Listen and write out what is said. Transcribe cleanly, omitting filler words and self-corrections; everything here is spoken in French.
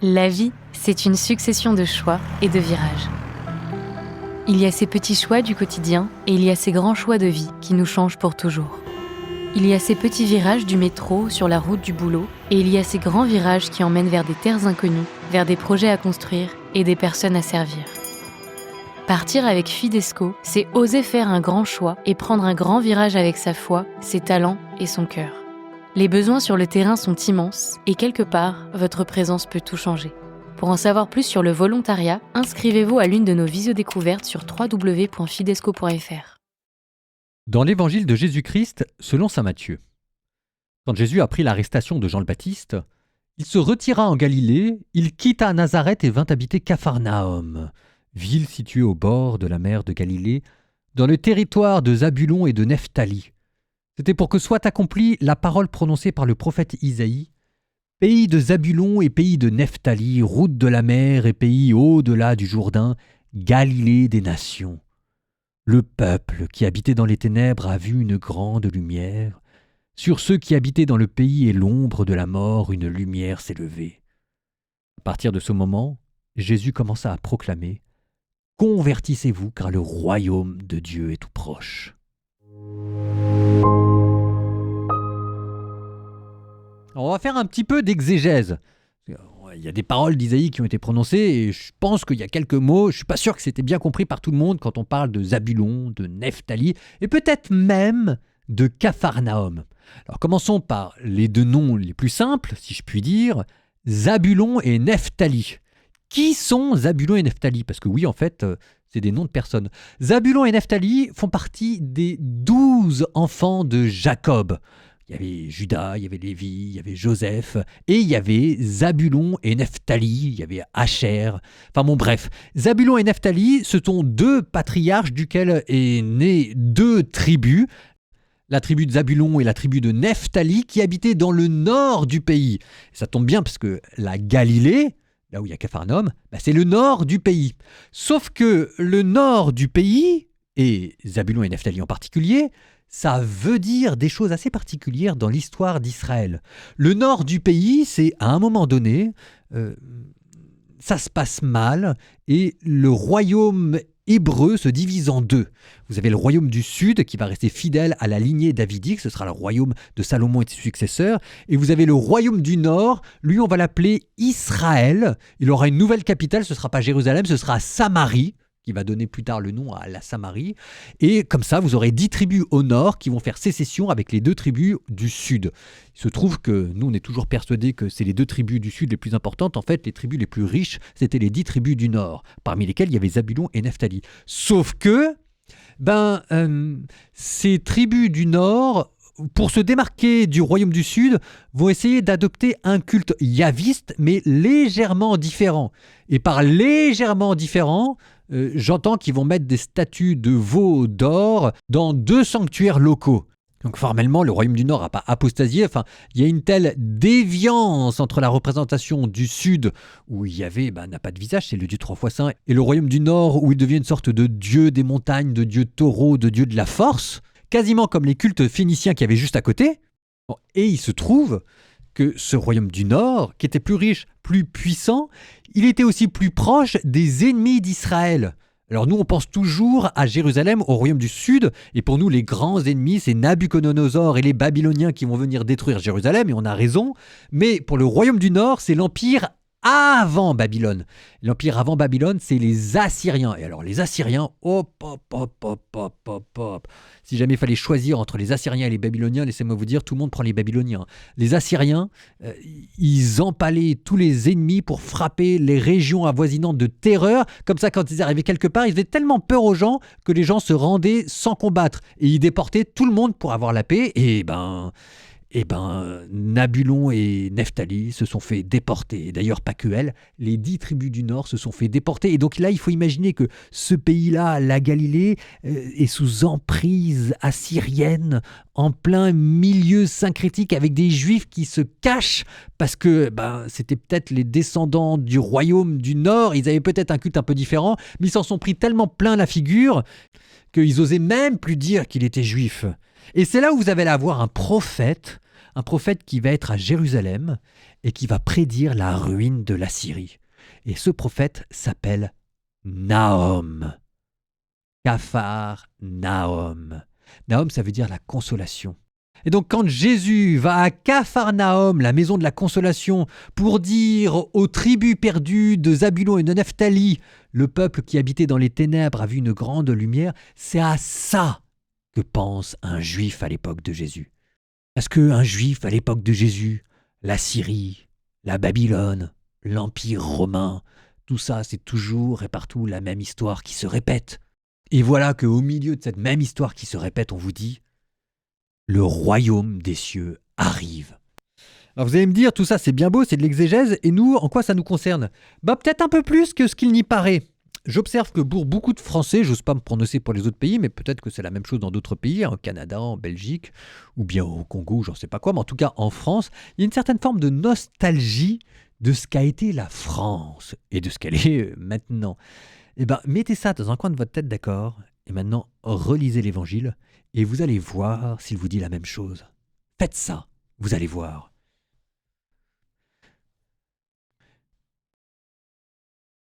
La vie, c'est une succession de choix et de virages. Il y a ces petits choix du quotidien et il y a ces grands choix de vie qui nous changent pour toujours. Il y a ces petits virages du métro sur la route du boulot et il y a ces grands virages qui emmènent vers des terres inconnues, vers des projets à construire et des personnes à servir. Partir avec Fidesco, c'est oser faire un grand choix et prendre un grand virage avec sa foi, ses talents et son cœur. Les besoins sur le terrain sont immenses et quelque part, votre présence peut tout changer. Pour en savoir plus sur le volontariat, inscrivez-vous à l'une de nos visiodécouvertes sur www.fidesco.fr. Dans l'évangile de Jésus-Christ, selon saint Matthieu. Quand Jésus apprit l'arrestation de Jean le Baptiste, il se retira en Galilée, il quitta Nazareth et vint habiter Capharnaüm, ville située au bord de la mer de Galilée, dans le territoire de Zabulon et de Nephtali. C'était pour que soit accomplie la parole prononcée par le prophète Isaïe. Pays de Zabulon et pays de Nephtali, route de la mer et pays au-delà du Jourdain, Galilée des nations. Le peuple qui habitait dans les ténèbres a vu une grande lumière. Sur ceux qui habitaient dans le pays et l'ombre de la mort, une lumière s'est levée. À partir de ce moment, Jésus commença à proclamer « Convertissez-vous, car le royaume de Dieu est tout proche. » On va faire un petit peu d'exégèse. Il y a des paroles d'Isaïe qui ont été prononcées et je pense qu'il y a quelques mots, je ne suis pas sûr que c'était bien compris par tout le monde quand on parle de Zabulon, de Nephtali et peut-être même de Capharnaüm. Alors commençons par les deux noms les plus simples, si je puis dire, Zabulon et Nephtali. Qui sont Zabulon et Nephtali ? Parce que oui, en fait, c'est des noms de personnes. Zabulon et Nephtali font partie des 12 enfants de Jacob. Il y avait Judas, il y avait Lévi, il y avait Joseph, et il y avait Zabulon et Nephtali, il y avait Asher. Enfin bon, bref, Zabulon et Nephtali, ce sont deux patriarches duquel est né deux tribus, la tribu de Zabulon et la tribu de Nephtali, qui habitaient dans le nord du pays. Et ça tombe bien parce que la Galilée, là où il y a Capharnaüm, c'est le nord du pays. Sauf que le nord du pays, et Zabulon et Nephtali en particulier, ça veut dire des choses assez particulières dans l'histoire d'Israël. Le nord du pays, c'est à un moment donné, ça se passe mal et le royaume hébreu se divise en deux. Vous avez le royaume du sud qui va rester fidèle à la lignée davidique, ce sera le royaume de Salomon et de ses successeurs. Et vous avez le royaume du nord, lui on va l'appeler Israël. Il aura une nouvelle capitale, ce ne sera pas Jérusalem, ce sera Samarie, qui va donner plus tard le nom à la Samarie. Et comme ça, vous aurez 10 tribus au nord qui vont faire sécession avec les 2 tribus du sud. Il se trouve que nous, on est toujours persuadés que c'est les 2 tribus du sud les plus importantes. En fait, les tribus les plus riches, c'était les 10 tribus du nord, parmi lesquelles il y avait Zabulon et Nephtali. Sauf que, ces tribus du nord, pour se démarquer du royaume du sud, vont essayer d'adopter un culte yaviste, mais légèrement différent. Et par légèrement différent, j'entends qu'ils vont mettre des statues de veaux d'or dans 2 sanctuaires locaux. Donc formellement, le royaume du Nord n'a pas apostasié. Enfin, il y a une telle déviance entre la représentation du Sud, où Yahvé n'a pas de visage, c'est le Dieu 3 fois saint, et le royaume du Nord, où il devient une sorte de Dieu des montagnes, de Dieu taureau, de Dieu de la force, quasiment comme les cultes phéniciens qu'il y avait juste à côté. Bon, et il se trouve que ce royaume du Nord, qui était plus riche, plus puissant, il était aussi plus proche des ennemis d'Israël. Alors nous, on pense toujours à Jérusalem, au royaume du Sud, et pour nous, les grands ennemis, c'est Nabuchodonosor et les Babyloniens qui vont venir détruire Jérusalem, et on a raison. Mais pour le royaume du Nord, c'est l'empire avant Babylone. L'empire avant Babylone, c'est les Assyriens. Et alors les Assyriens, hop. Si jamais il fallait choisir entre les Assyriens et les Babyloniens, laissez-moi vous dire, tout le monde prend les Babyloniens. Les Assyriens, ils empalaient tous les ennemis pour frapper les régions avoisinantes de terreur. Comme ça, quand ils arrivaient quelque part, ils faisaient tellement peur aux gens que les gens se rendaient sans combattre. Et ils déportaient tout le monde pour avoir la paix. Et Nabulon et Nephtali se sont fait déporter. D'ailleurs, pas que elles, les 10 tribus du Nord se sont fait déporter. Et donc là, il faut imaginer que ce pays-là, la Galilée, est sous emprise assyrienne, en plein milieu syncrétique, avec des Juifs qui se cachent parce que c'était peut-être les descendants du royaume du Nord. Ils avaient peut-être un culte un peu différent, mais ils s'en sont pris tellement plein la figure qu'ils osaient même plus dire qu'il était juif. Et c'est là où vous allez avoir un prophète qui va être à Jérusalem et qui va prédire la ruine de la Syrie. Et ce prophète s'appelle Nahum. Caphar Nahum. Nahum, ça veut dire la consolation. Et donc quand Jésus va à Capharnaüm, la maison de la consolation, pour dire aux tribus perdues de Zabulon et de Nephtali, le peuple qui habitait dans les ténèbres a vu une grande lumière, c'est à ça que pense un juif à l'époque de Jésus. Parce qu'un juif à l'époque de Jésus, la Syrie, la Babylone, l'Empire romain, tout ça c'est toujours et partout la même histoire qui se répète. Et voilà qu'au milieu de cette même histoire qui se répète, on vous dit le royaume des cieux arrive. Alors vous allez me dire, tout ça c'est bien beau, c'est de l'exégèse, et nous, en quoi ça nous concerne ? Peut-être un peu plus que ce qu'il n'y paraît. J'observe que pour beaucoup de Français, j'ose pas me prononcer pour les autres pays, mais peut-être que c'est la même chose dans d'autres pays, au Canada, en Belgique, ou bien au Congo, j'en sais pas quoi, mais en tout cas en France, il y a une certaine forme de nostalgie de ce qu'a été la France, et de ce qu'elle est maintenant. Mettez ça dans un coin de votre tête, d'accord ? Et maintenant, relisez l'Évangile, et vous allez voir s'il vous dit la même chose. Faites ça, vous allez voir.